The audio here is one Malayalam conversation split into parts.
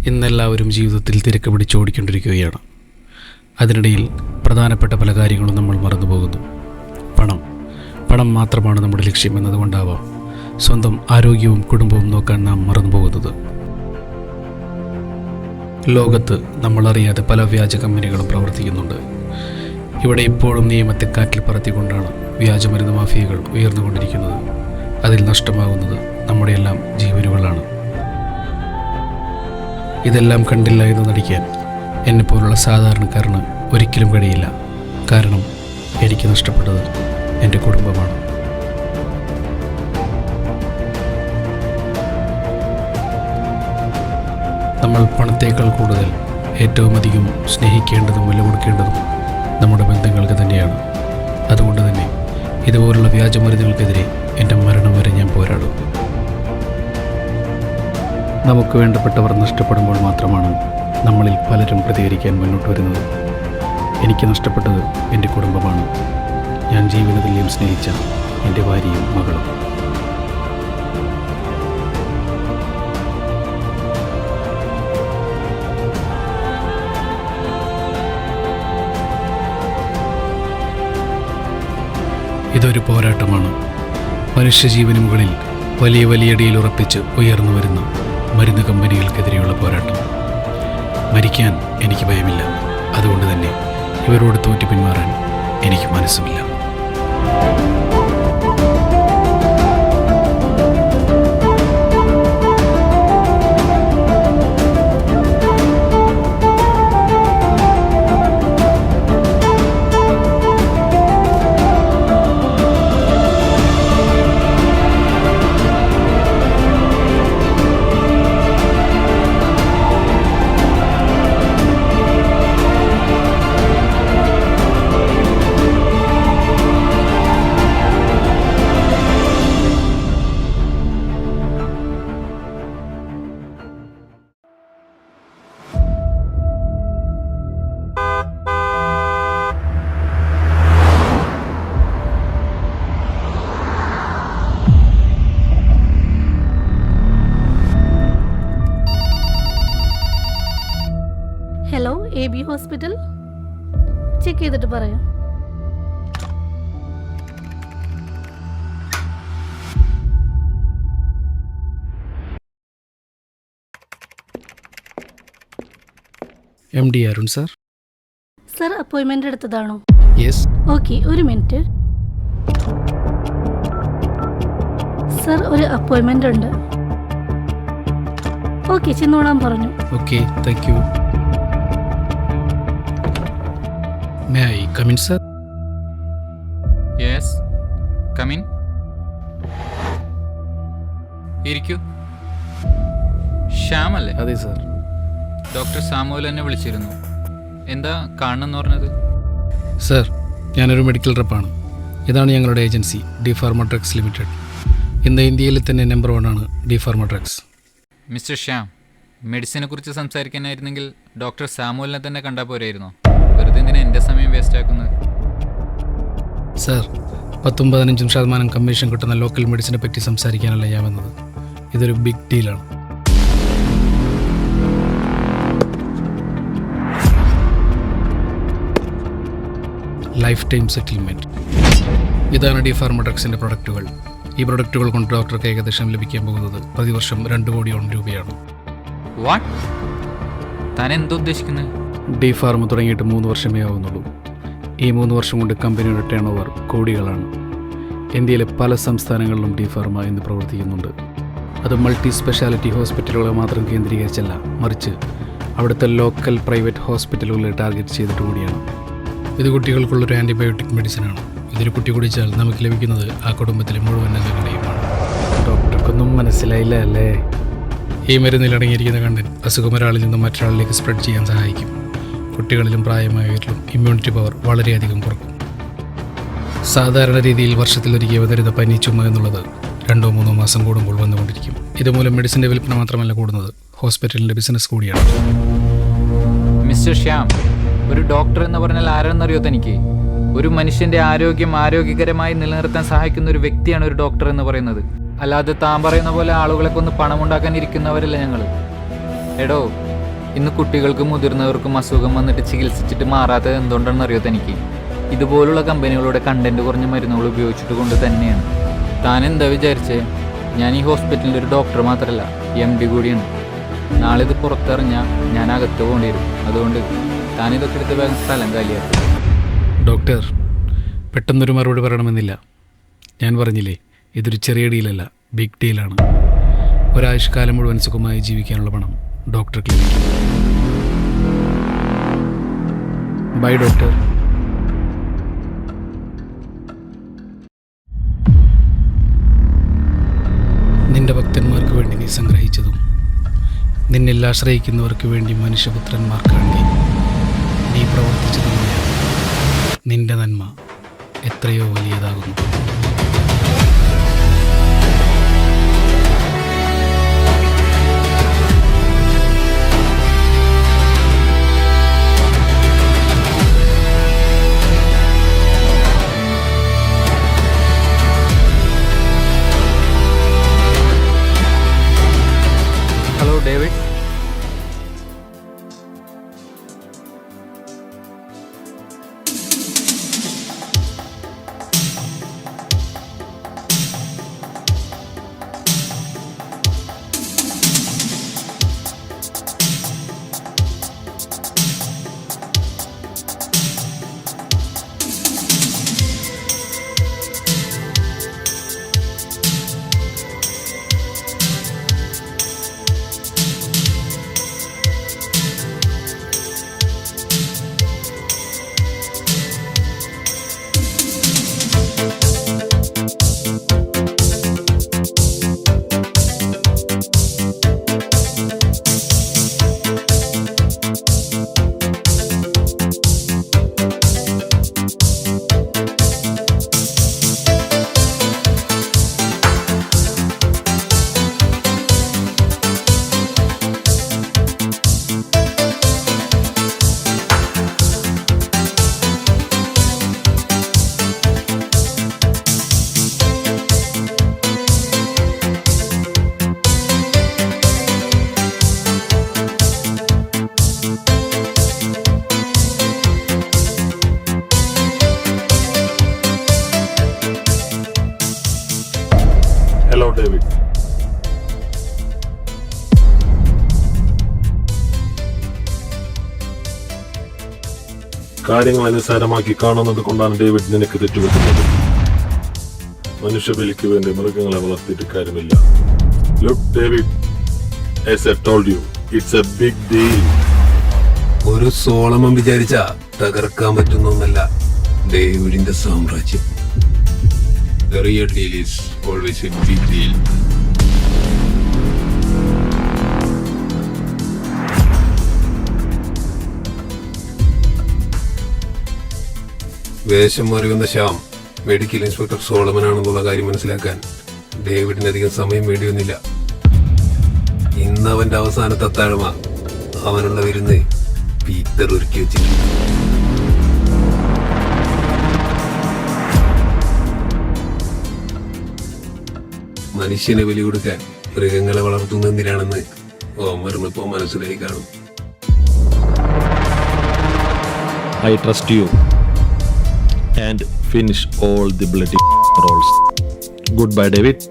ഇന്നെല്ലാവരും ജീവിതത്തിൽ തിരക്ക് പിടിച്ചോടിക്കൊണ്ടിരിക്കുകയാണ്. അതിനിടയിൽ പ്രധാനപ്പെട്ട പല കാര്യങ്ങളും നമ്മൾ മറന്നുപോകുന്നു. പണം മാത്രമാണ് നമ്മുടെ ലക്ഷ്യം എന്നതുകൊണ്ടാവാം സ്വന്തം ആരോഗ്യവും കുടുംബവും നോക്കാൻ നാം മറന്നുപോകുന്നത്. ലോകത്ത് നമ്മളറിയാതെ പല വ്യാജ കമ്പനികളും പ്രവർത്തിക്കുന്നുണ്ട്. ഇവിടെ ഇപ്പോഴും നിയമത്തെ കാറ്റിൽ പറത്തിക്കൊണ്ടാണ് വ്യാജമരുന്ന് മാഫിയകൾ ഉയർന്നുകൊണ്ടിരിക്കുന്നത്. അതിൽ നഷ്ടമാകുന്നത് നമ്മുടെയെല്ലാം ജീവനുകളാണ്. ഇതെല്ലാം കണ്ടില്ല എന്ന് നടിക്കാൻ എന്നെപ്പോലുള്ള സാധാരണക്കാരന് ഒരിക്കലും കഴിയില്ല. കാരണം എനിക്ക് നഷ്ടപ്പെട്ടത് എൻ്റെ കുടുംബമാണ്. നമ്മൾ പണത്തേക്കാൾ കൂടുതൽ ഏറ്റവും അധികം സ്നേഹിക്കേണ്ടതും വില കൊടുക്കേണ്ടതും നമ്മുടെ ബന്ധങ്ങൾക്ക് തന്നെയാണ്. അതുകൊണ്ട് തന്നെ ഇതുപോലുള്ള വ്യാജമരുന്നുകൾക്കെതിരെ എൻ്റെ മരണം വരെ ഞാൻ പോരാടും. നമുക്ക് വേണ്ടപ്പെട്ടവർ നഷ്ടപ്പെടുമ്പോൾ മാത്രമാണ് നമ്മളിൽ പലരും പ്രതികരിക്കാൻ മുന്നോട്ട് വരുന്നത്. എനിക്ക് നഷ്ടപ്പെട്ടത് എൻ്റെ കുടുംബമാണ്. ഞാൻ ജീവനതുല്യം സ്നേഹിച്ച എൻ്റെ ഭാര്യയും മകളും. ഇതൊരു പോരാട്ടമാണ്. മനുഷ്യജീവന് മുകളിൽ വലിയ വലിയ അടിയിൽ ഉറപ്പിച്ച് ഉയർന്നു വരുന്ന മരുന്ന് കമ്പനികൾക്കെതിരെയുള്ള പോരാട്ടം. മരിക്കാൻ എനിക്ക് ഭയമില്ല. അതുകൊണ്ട് തന്നെ ഇവരോട് തോറ്റു പിന്മാറാൻ എനിക്ക് മനസ്സുമില്ല. Hello, AB hospital. ചെക്ക് ചെയ്തിട്ട് പറയാം. MD Arun sir. സർ, അപ്പോയിൻമെൻ്റ് എടുത്തതാണോ? യെസ്. ഓക്കെ, ഒരു മിനിറ്റ്. സർ, ഒരു അപ്പോയിൻമെൻ്റ് ഉണ്ട്. ഓക്കെ, ചെന്നോളാൻ പറഞ്ഞു. Okay, thank you. May I come in sir? Yes, come in. ഇരിക്കൂ. ശ്യാം അല്ലേ? അതെ സാർ. ഡോക്ടർ സാമുവൽ എന്നെ വിളിച്ചിരുന്നു. എന്താ കാണണമെന്ന് പറഞ്ഞത്? സർ, ഞാനൊരു മെഡിക്കൽ റെപ്പാണ്. ഇതാണ് ഞങ്ങളുടെ agency, D pharma drugs limited. ഇന്ന് ഇന്ത്യയിൽ തന്നെ നമ്പർ 1 ആണ് D pharma drugs. Mister Shyam, മെഡിസിനെ കുറിച്ച് സംസാരിക്കാനായിരുന്നെങ്കിൽ ഡോക്ടർ സാമുവലിനെ തന്നെ കണ്ടാൽ പോരായിരുന്നോ? വെറുതെ എന്തിനാ എൻ്റെ സമയം വേസ്റ്റ് ആക്കുന്നത്? സർ, 10-15% കമ്മീഷൻ കിട്ടുന്ന ലോക്കൽ മെഡിസിനെ പറ്റി സംസാരിക്കാനല്ല ഞാൻ വന്നത്. ഇതൊരു ബിഗ് ഡീലാണ്. Life time settlement. ഇതാണ് ഡി ഫാർമ ഡ്രഗ്സിൻ്റെ പ്രൊഡക്റ്റുകൾ. ഈ പ്രൊഡക്റ്റുകൾ കൊണ്ട് ഡോക്ടർക്ക് ഏകദേശം ലഭിക്കാൻ പോകുന്നത് പ്രതിവർഷം 2 കോടിയോളം രൂപയാണ്. വാട്ട്? താൻ എന്താ ഉദ്ദേശിക്കുന്നത്? ഡി ഫാർമ തുടങ്ങിയിട്ട് 3 വർഷമേ ആവുന്നുള്ളൂ. ഈ 3 വർഷം കൊണ്ട് കമ്പനിയുടെ ടേൺ ഓവർ കോടികളാണ്. ഇന്ത്യയിലെ പല സംസ്ഥാനങ്ങളിലും ഡി ഫാർമ ഇന്ന് പ്രവർത്തിക്കുന്നുണ്ട്. അത് മൾട്ടി സ്പെഷ്യാലിറ്റി ഹോസ്പിറ്റലുകളെ മാത്രം കേന്ദ്രീകരിച്ചല്ല, മറിച്ച് അവിടുത്തെ ലോക്കൽ പ്രൈവറ്റ് ഹോസ്പിറ്റലുകളെ ടാർഗറ്റ് ചെയ്തിട്ട് കൂടിയാണ്. ഇത് കുട്ടികൾക്കുള്ളൊരു ആൻറ്റിബയോട്ടിക് മെഡിസിനാണ്. ഇതൊരു കുട്ടി കുടിച്ചാൽ നമുക്ക് ലഭിക്കുന്നത് ആ കുടുംബത്തിലെ മുഴുവൻ അംഗങ്ങളെയുമാണ്. ഡോക്ടർക്കൊന്നും മനസ്സിലായില്ല അല്ലേ? ഈ മരുന്നിൽ അടങ്ങിയിരിക്കുന്ന കണ്ടന്റ് അസുഖം ഒരാളിൽ നിന്നും മറ്റൊരാളിലേക്ക് സ്പ്രെഡ് ചെയ്യാൻ സഹായിക്കും. കുട്ടികളിലും പ്രായമായവരിലും ഇമ്മ്യൂണിറ്റി പവർ വളരെയധികം കുറക്കും. സാധാരണ രീതിയിൽ വർഷത്തിലൊരിക്കൽ വരുന്ന പനി, ചുമ എന്നുള്ളത് 2-3 മാസം കൂടുമ്പോൾ വന്നുകൊണ്ടിരിക്കും. ഇതുമൂലം മെഡിസിൻ്റെ വിൽപ്പന മാത്രമല്ല കൂടുന്നത്, ഹോസ്പിറ്റലിൻ്റെ ബിസിനസ് കൂടിയാണ്. മിസ്റ്റർ ശ്യാം, ഒരു ഡോക്ടർ എന്ന് പറഞ്ഞാൽ ആരാണെന്നറിയോ തനിക്ക്? ഒരു മനുഷ്യൻ്റെ ആരോഗ്യം ആരോഗ്യകരമായി നിലനിർത്താൻ സഹായിക്കുന്ന ഒരു വ്യക്തിയാണ് ഒരു ഡോക്ടർ എന്ന് പറയുന്നത്. അല്ലാതെ താൻ പറയുന്ന പോലെ ആളുകളെ കൊന്ന് പണമുണ്ടാക്കാൻ ഇരിക്കുന്നവരല്ല ഞങ്ങൾ. എടോ, ഇന്ന് കുട്ടികൾക്കും മുതിർന്നവർക്കും അസുഖം വന്നിട്ട് ചികിത്സിച്ചിട്ട് മാറാത്തത് എന്തുകൊണ്ടാണെന്ന് അറിയോ തനിക്ക്? ഇതുപോലുള്ള കമ്പനികളുടെ കണ്ടന്റ് കുറഞ്ഞ മരുന്നുകൾ ഉപയോഗിച്ചിട്ട് കൊണ്ട് തന്നെയാണ്. താൻ എന്താ വിചാരിച്ചേ? ഞാൻ ഈ ഹോസ്പിറ്റലിൻ്റെ ഒരു ഡോക്ടർ മാത്രമല്ല, MD കൂടിയാണ്. നാളെ ഇത് പുറത്തിറങ്ങിയാൽ ഞാൻ അകത്ത് പോകേണ്ടി വരും. അതുകൊണ്ട് താനിതൊക്കെ എടുത്ത് വേഗം സ്ഥലം കാലിയാക്കും. ഡോക്ടർ, പെട്ടെന്നൊരു മറുപടി പറയണമെന്നില്ല. ഞാൻ പറഞ്ഞില്ലേ, ഇതൊരു ചെറിയ ഡീലല്ല, ബിഗ് ഡീലാണ്. ഒരാഴ്ചക്കാലം മുഴുവൻ സുഖമായി ജീവിക്കാനുള്ള പണം ഡോക്ടർ ക്ലിനിക്ക്. By doctor. നിന്റെ ഭക്തന്മാർക്ക് വേണ്ടി നീ സംഗ്രഹിച്ചതും നിന്നിൽ ആശ്രയിക്കുന്നവർക്ക് വേണ്ടി മനുഷ്യപുത്രന്മാർക്ക് വേണ്ടി നീ പ്രവർത്തിച്ചതുമായ നിന്റെ നന്മ എത്രയോ വലിയതാകുന്നു. Hello David. Hello, David. കാര്യങ്ങൾ അനുസാരമാക്കി കാണുന്നത് കൊണ്ടാണ് ഡേവിഡ് നിനക്ക് തെറ്റുപറ്റുന്നത്. മനുഷ്യബലിക്ക് വേണ്ടി മൃഗങ്ങളെ വളർത്തിയിട്ട് കാര്യമില്ല. Look, David, as I told you, it's a big deal. ഒരു സോളമൻ വിചാരിച്ച തകർക്കാൻ പറ്റുന്നൊന്നല്ല ഡേവിഡിന്റെ സാമ്രാജ്യം. The real deal is always a big deal. വേഷം അറിയുന്ന ശ്യാം മെഡിക്കൽ ഇൻസ്പെക്ടർ സോളമൻ ആണെന്നുള്ള കാര്യം മനസ്സിലാക്കാൻ ഡേവിഡിന് അധികം സമയം വേണ്ടിയൊന്നില്ല. ഇന്ന് അവന്റെ അവസാനത്തെ അത്താഴമ. അവനുള്ള വിരുന്ന് പീറ്റർ ഒരുക്കി വെച്ചിട്ടുണ്ട്. മനുഷ്യനെ ബലി കൊടുക്കാൻ മൃഗങ്ങളെ വളർത്തുന്നതിനാണെന്ന് ഓമറിന് ഇപ്പോ മനസ്സിലായി കാണും. I trust you and finish all the bloody roles. Goodbye, David.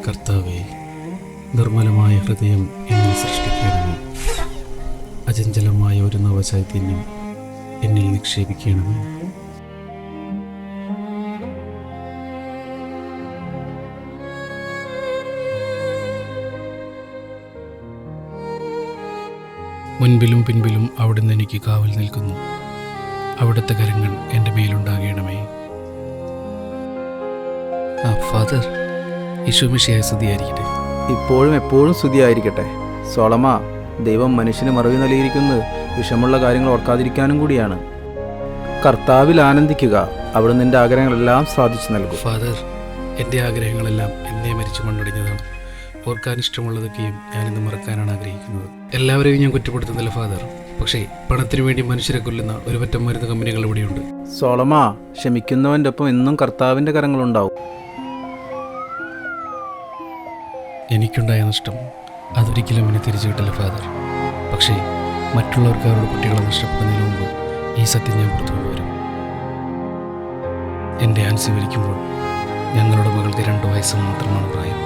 കർത്താവേ, നിർമ്മലമായ ഹൃദയം എന്നിൽ സൃഷ്ടിക്കണമേ. അചഞ്ചലമായ ഒരു നവചൈതന്യം എന്നിൽ നിക്ഷേപിക്കണമേ. മുൻപിലും പിൻപിലും അവിടുന്ന് എനിക്ക് കാവൽ നിൽക്കുന്നു. അവിടുത്തെ കരങ്ങൾ എൻ്റെ മേലുണ്ടാകണമേ. ഫാദർ, ഈശോമിശിഹായെ സ്തുതിയായിരിക്കട്ടെ. ഇപ്പോഴും എപ്പോഴും സ്തുതിയായിരിക്കട്ടെ. സോളമ, ദൈവം മനുഷ്യന് മറവി നൽകിയിരിക്കുന്നത് വിഷമുള്ള കാര്യങ്ങൾ ഓർക്കാതിരിക്കാനും കൂടിയാണ്. കർത്താവിൽ ആനന്ദിക്കുക, അവിടെ നിന്റെ ആഗ്രഹങ്ങളെല്ലാം സാധിച്ചു നൽകും. ഫാദർ, എൻ്റെ ആഗ്രഹങ്ങളെല്ലാം എന്നേ മരിച്ചു മണ്ണൊടിഞ്ഞതാണ്. ഓർക്കാൻ ഇഷ്ടമുള്ളതൊക്കെയും ഞാനിന്ന് മറക്കാനാണ് ആഗ്രഹിക്കുന്നത്. എല്ലാവരെയും ഞാൻ കുറ്റപ്പെടുത്തുന്നില്ല ഫാദർ, പക്ഷേ പണത്തിനു വേണ്ടി മനുഷ്യരെ കൊല്ലുന്ന ഒരു പറ്റം മരുന്ന് കമ്പനികൾ ഇവിടെയുണ്ട്. സോളമ, ക്ഷമിക്കുന്നവൻ്റെ ഒപ്പം എന്നും കർത്താവിൻ്റെ കരങ്ങളുണ്ടാവും. എനിക്കുണ്ടായ നഷ്ടം അതൊരിക്കലും എന്നെ തിരിച്ചു കിട്ടില്ല ഫാദർ. പക്ഷേ മറ്റുള്ളവർക്ക് അവരുടെ കുട്ടികളെ നഷ്ടപ്പെടുന്നതിന് മുമ്പ് ഈ സത്യം ഞാൻ പുറത്തു കൊണ്ടുവരും. എൻ്റെ ആൻസി മരിക്കുമ്പോൾ ഞങ്ങളുടെ മകൾക്ക് 2 വയസ്സ് മാത്രമാണ് പ്രായം.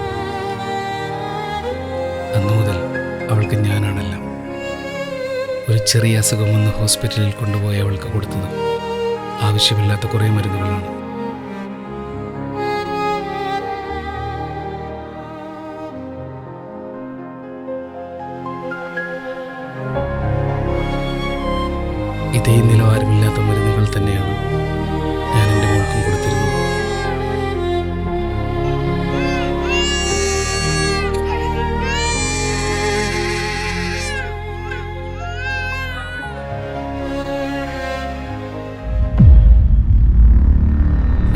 അന്നു മുതൽ അവൾക്ക് ഞാനാണെല്ലാം. ഒരു ചെറിയ അസുഖം വന്ന് ഹോസ്പിറ്റലിൽ കൊണ്ടുപോയി അവൾക്ക് കൊടുത്തത് ആവശ്യമില്ലാത്ത കുറേ മരുന്നുകളാണ്. ഇതേ നിലവാരമില്ലാത്ത മരുന്നുകൾ തന്നെയാണ് ഞാൻ എൻ്റെ മോൾക്കും കൊടുത്തിരുന്നത്.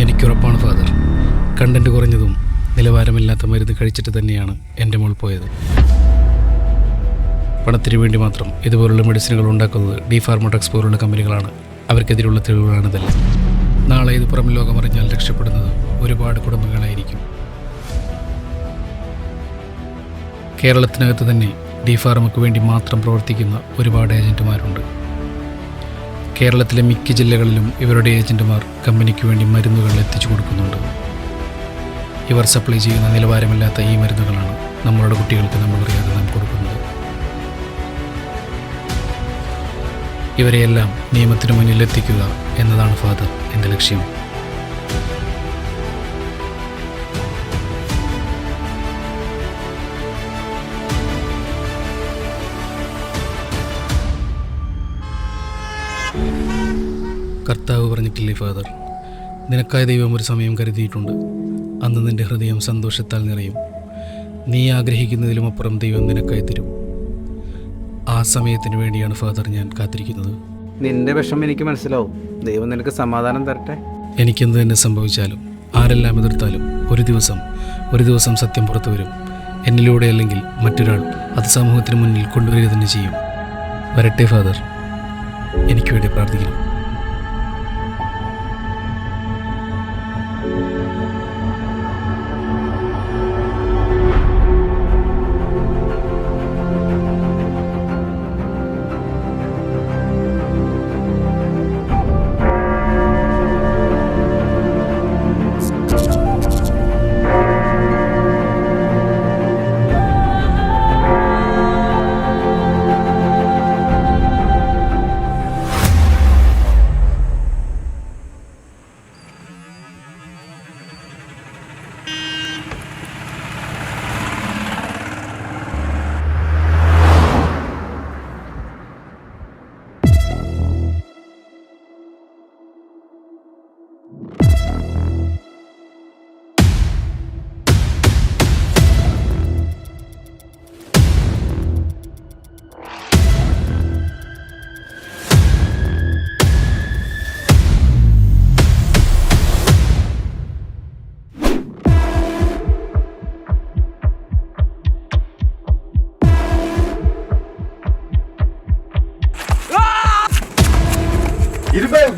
എനിക്കുറപ്പാണ് ഫാദർ, കണ്ടന്റ് കുറഞ്ഞതും നിലവാരമില്ലാത്ത മരുന്ന് കഴിച്ചിട്ട് തന്നെയാണ് എൻ്റെ മോൾ പോയത്. പണത്തിന് വേണ്ടി മാത്രം ഇതുപോലുള്ള മെഡിസിനുകൾ ഉണ്ടാക്കുന്നത് ഡി ഫാർമോടെക്സ് പോലുള്ള കമ്പനികളാണ്. അവർക്കെതിരെയുള്ള തെളിവുകളാണിതെല്ലാം. നാളെ ഇത് പുറം ലോകം അറിഞ്ഞാൽ രക്ഷപ്പെടുന്നത് ഒരുപാട് കുടുംബങ്ങളായിരിക്കും. കേരളത്തിനകത്ത് തന്നെ ഡി ഫാർമയ്ക്ക് വേണ്ടി മാത്രം പ്രവർത്തിക്കുന്ന ഒരുപാട് ഏജൻറ്റുമാരുണ്ട്. കേരളത്തിലെ മിക്ക ജില്ലകളിലും ഇവരുടെ ഏജൻറ്റുമാർ കമ്പനിക്ക് വേണ്ടി മരുന്നുകൾ എത്തിച്ചു കൊടുക്കുന്നുണ്ട്. ഇവർ സപ്ലൈ ചെയ്യുന്ന നിലവാരമില്ലാത്ത ഈ മരുന്നുകളാണ് നമ്മളുടെ കുട്ടികൾക്ക് നമ്മളറിയാതെ നാം കൊടുക്കുന്നത്. ഇവരെയെല്ലാം നിയമത്തിന് മുന്നിൽ എത്തിക്കുക എന്നതാണ് ഫാദർ എൻ്റെ ലക്ഷ്യം. കർത്താവ് പറഞ്ഞിട്ടില്ലേ ഫാദർ, നിനക്കായ ദൈവം ഒരു സമയം കരുതിയിട്ടുണ്ട്. അന്ന് നിൻ്റെ ഹൃദയം സന്തോഷത്താൽ നിറയും. നീ ആഗ്രഹിക്കുന്നതിലും അപ്പുറം ദൈവം നിനക്കായി തരും. ആ സമയത്തിന് വേണ്ടിയാണ് ഫാദർ ഞാൻ കാത്തിരിക്കുന്നത്. നിന്റെ വിഷമം എനിക്ക് മനസ്സിലാവും. ദൈവം നിനക്ക് സമാധാനം തരട്ടെ. എനിക്കെന്ത് തന്നെ സംഭവിച്ചാലും, ആരെല്ലാം എതിർത്താലും, ഒരു ദിവസം സത്യം പുറത്തു വരും. എന്നിലൂടെ അല്ലെങ്കിൽ മറ്റൊരാൾ അത് സമൂഹത്തിന് മുന്നിൽ കൊണ്ടുവരിക തന്നെ ചെയ്യും. വരട്ടെ ഫാദർ, എനിക്ക് വേണ്ടി പ്രാർത്ഥിക്കണം.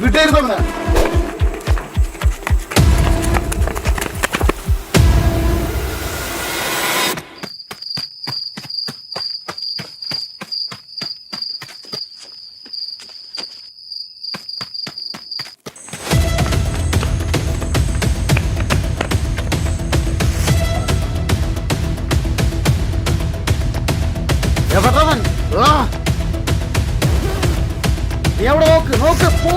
വിട്ടേരുന്നവനാ എവിടവൻ? നീ അവിടെ നോക്ക് പോ.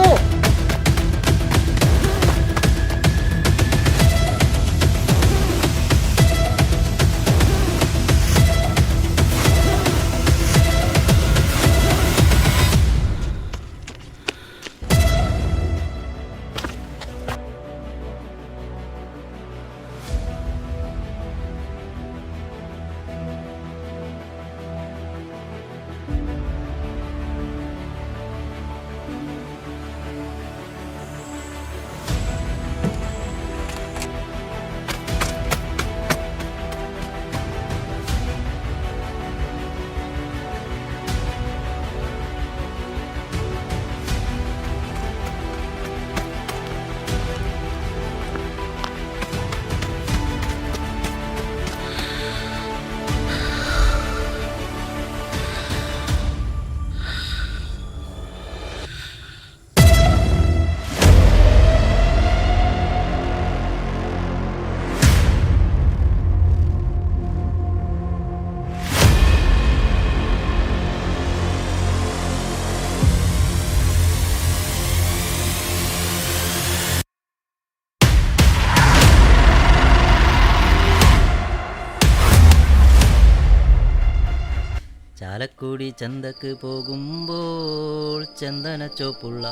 ചാലക്കുടി ചന്തക്ക് പോകുമ്പോൾ ചന്ദന ചോപ്പുള്ള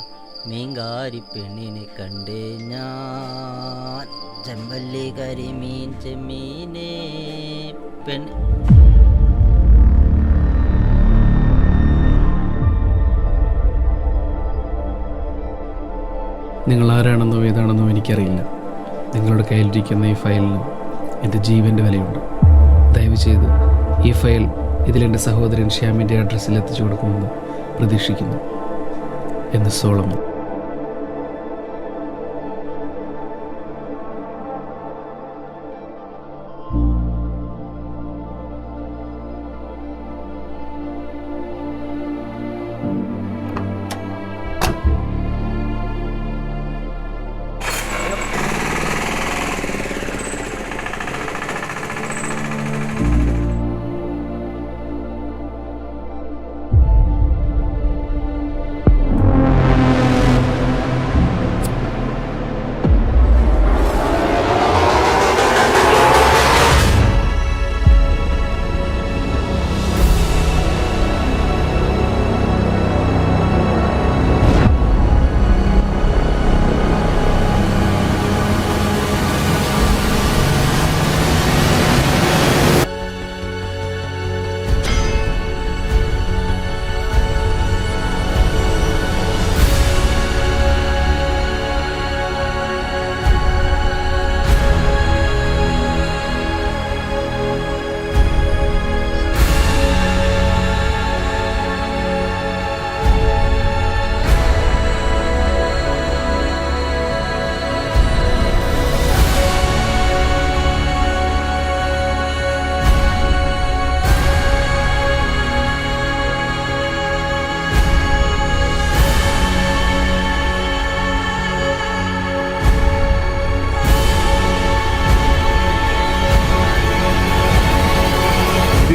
മീൻകാരി പെണ്ണിനെ കണ്ടേ ഞാൻ. ചെമ്പല്ലി കരിമീൻ ചെമ്മീനെ പെണ്ണ്. നിങ്ങൾ ആരാണെന്നോ ഏതാണെന്നോ എനിക്കറിയില്ല. നിങ്ങളുടെ കയ്യിലിരിക്കുന്ന ഈ ഫയലിന് എൻ്റെ ജീവൻ്റെ വിലയുണ്ട്. ദയവ് ചെയ്ത് ഈ ഫയൽ ഇതിലെൻ്റെ സഹോദരൻ ശ്യാമിൻ്റെ അഡ്രസ്സിൽ എത്തിച്ചു കൊടുക്കുമെന്ന് പ്രതീക്ഷിക്കുന്നു. എന്ന് സോളമൻ.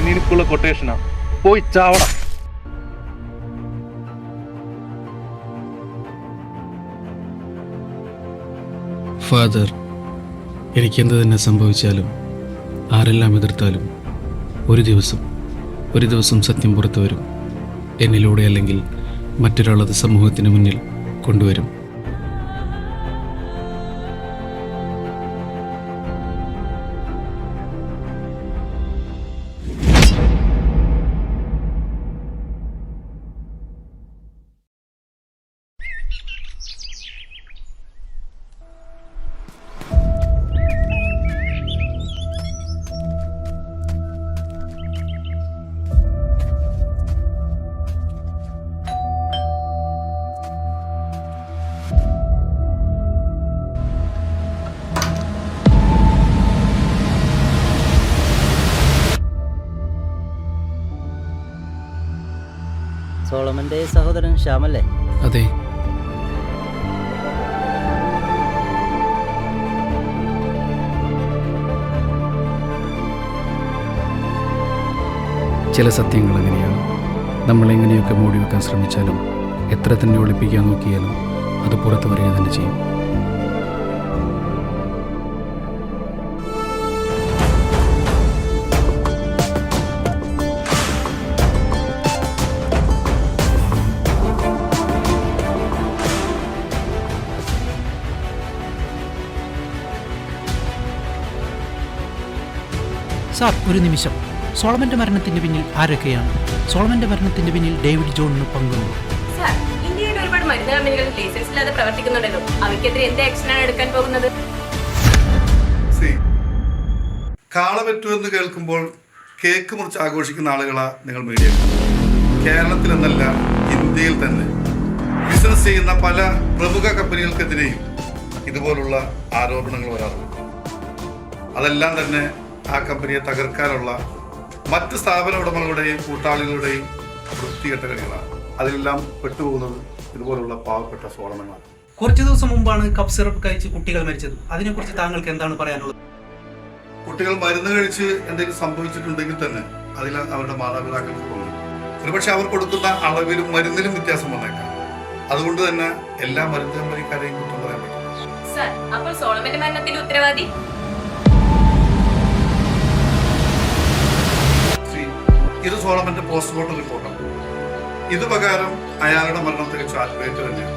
നിനക്കുള്ള കൊട്ടേഷനാ, പോയി ചാവണം. ഫാദർ, എനിക്കെന്ത് തന്നെ സംഭവിച്ചാലും ആരെല്ലാം എതിർത്താലും ഒരു ദിവസം സത്യം പുറത്തു വരും. എന്നിലൂടെ അല്ലെങ്കിൽ മറ്റൊരാളത് സമൂഹത്തിന് മുന്നിൽ കൊണ്ടുവരും. സോളമന്റെ സഹോദരൻ ശ്യാമല്ലേ? അതെ. ചില സത്യങ്ങൾ അങ്ങനെയാണ്. നമ്മളെങ്ങനെയൊക്കെ മൂടി വെക്കാൻ ശ്രമിച്ചാലും എത്ര തന്നെ ഒളിപ്പിക്കാൻ നോക്കിയാലും അത് പുറത്തു വരിക തന്നെ ചെയ്യും. സാർ, ഒരു നിമിഷം. സോളമന്റെ മരണത്തിന്റെ പിന്നിൽ ആരൊക്കെയാണ്? സോളമന്റെ മരണത്തിന്റെ പിന്നിൽ ഡേവിഡ് ജോണിന് പങ്കുണ്ടോ? സാർ, ഇന്ത്യയിൽ ഒരുപാട് മരുന്ന് കമ്പനികൾ ലൈസൻസ് ഇല്ലാതെ പ്രവർത്തിക്കുന്നുണ്ടല്ലോ. അവയ്ക്കെതിരെ എന്ത് ആക്ഷനാണ് എടുക്കാൻ പോകുന്നത്? കാള പറ്റൂ എന്ന് കേൾക്കുമ്പോൾ കേക്ക് മുറിച്ച് ആഘോഷിക്കുന്ന ആളുകളാ നിങ്ങൾ മീഡിയ. കേരളത്തിൽ എന്നല്ല, ഇന്ത്യയിൽ തന്നെ ബിസിനസ് ചെയ്യുന്ന പല പ്രമുഖ കമ്പനികൾക്കെതിരെയും ഇതുപോലുള്ള ആരോപണങ്ങൾ വരാറുണ്ട്. അതെല്ലാം തന്നെ ആ കമ്പനിയെ തകർക്കാനുള്ള മറ്റ് സ്ഥാപന ഉടമകളുടെയും കൂട്ടാളികളുടെയും വൃത്തികെട്ട കളികളാണ്. അതിലെല്ലാം പെട്ടുപോകുന്നത് ഇതുപോലുള്ള പാവപ്പെട്ട സോളമനാണ്. കുറച്ചു ദിവസം മുമ്പാണ് കപ്പ് സിറപ്പ് കഴിച്ച് കുട്ടികൾ മരിച്ചത്. അതിനെക്കുറിച്ച് താങ്കൾക്ക് എന്താണ് പറയാനുള്ളത്? കുട്ടികൾ മരുന്ന് കഴിച്ച് എന്തെങ്കിലും സംഭവിച്ചിട്ടുണ്ടെങ്കിൽ തന്നെ അതിൽ അവരുടെ മാതാപിതാക്കൾക്ക് തോന്നും. ഒരുപക്ഷെ അവർ കൊടുക്കുന്ന അളവിലും മരുന്നിലും വ്യത്യാസം വന്നേക്കാം. അതുകൊണ്ട് തന്നെ എല്ലാ മരുന്ന് കമ്പനിക്കാരെയും കുറ്റം പറയാൻ പറ്റും. സാർ, അപ്പോൾ സോളമന്റെ മരണത്തിന്റെ ഉത്തരവാദി ഇത് സോളമന്റെ പോസ്റ്റ്മോർട്ടം റിപ്പോർട്ടാണ്. ഇത് പ്രകാരം അയാളുടെ മരണം തികച്ചും ആത്മഹത്യ തന്നെയാണ്.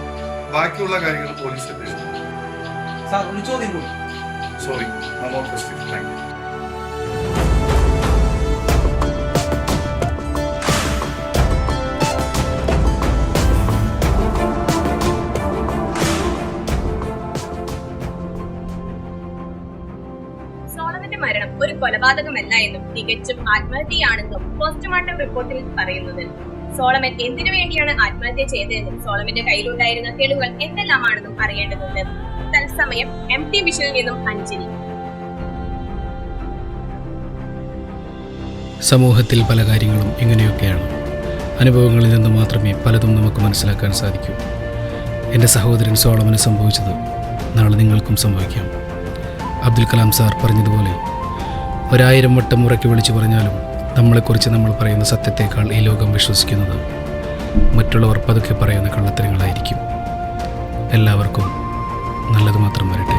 ബാക്കിയുള്ള കാര്യങ്ങൾ പോലീസ് അന്വേഷിക്കും. Sorry, no more question. Thank you. സോളമന്റെ മരണം ഒരു കൊലപാതകമല്ല എന്നും തികച്ചും ആത്മഹത്യയാണെന്നും പോസ്റ്റ്മോർട്ടം റിപ്പോർട്ടിൽ പറയുന്നത്. സോളമൻ എന്തിനു വേണ്ടിയാണ് ആത്മഹത്യ ചെയ്തതെന്നും സോളമന്റെ കയ്യിലുണ്ടായിരുന്ന തെളിവുകൾ എന്തെല്ലാമാണെന്നും അറിയേണ്ടതുണ്ട്. തത്സമയം MT വിഷനിൽ നിന്നും അഞ്ജലി. സമൂഹത്തിൽ പല കാര്യങ്ങളും ഇങ്ങനെയൊക്കെയാണ്. അനുഭവങ്ങളിൽ നിന്ന് മാത്രമേ പലതും നമുക്ക് മനസ്സിലാക്കാൻ സാധിക്കൂ. എൻ്റെ സഹോദരൻ സോളമന് സംഭവിച്ചത് നാളെ നിങ്ങൾക്കും സംഭവിക്കാം. അബ്ദുൽ കലാം സാർ പറഞ്ഞതുപോലെ 1000 വട്ടം ഉറക്കി വിളിച്ചു പറഞ്ഞാലും നമ്മളെക്കുറിച്ച് നമ്മൾ പറയുന്ന സത്യത്തേക്കാൾ ഈ ലോകം വിശ്വസിക്കുന്നത് മറ്റുള്ളവർ പതുക്കെ പറയുന്ന കള്ളത്തരങ്ങളായിരിക്കും. എല്ലാവർക്കും നല്ലത് മാത്രം വരട്ടെ.